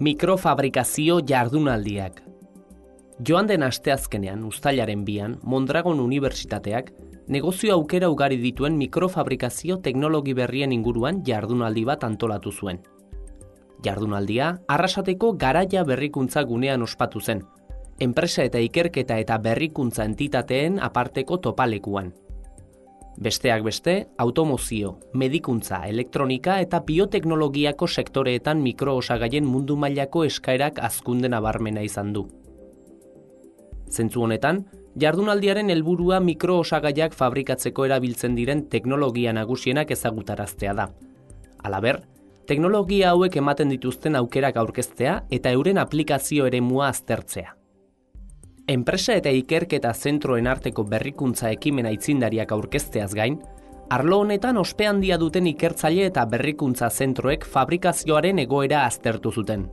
Mikrofabrikazio jardunaldiak. Joan den asteazkenean, uztailaren 2an, Mondragon Unibertsitateak negozio aukera ugari dituen mikrofabrikazio teknologi berrien inguruan jardunaldi bat antolatu zuen. Jardunaldia, Arrasateko Garaia berrikuntza gunean ospatu zen, enpresa eta ikerketa eta berrikuntza entitateen aparteko topalekuan. Besteak beste, automozio, medikuntza, elektronika eta bioteknologiako sektoreetan mikroosagaien mundu mailako eskaerak hazkunde nabarmena izan du. Zentzu honetan, jardunaldiaren helburua mikroosagaiak fabrikatzeko erabiltzen diren teknologia nagusienak ezagutaraztea da. Halaber, teknologia hauek ematen dituzten aukerak aurkeztea eta euren aplikazio eremua aztertzea. Enpresa eta ikerketa zentroen arteko berrikuntza ekimena aitzindariak aurkezteaz gain, arlo honetan ospe handia duten ikertzaile eta berrikuntza zentroek fabrikazioaren egoera aztertu zuten.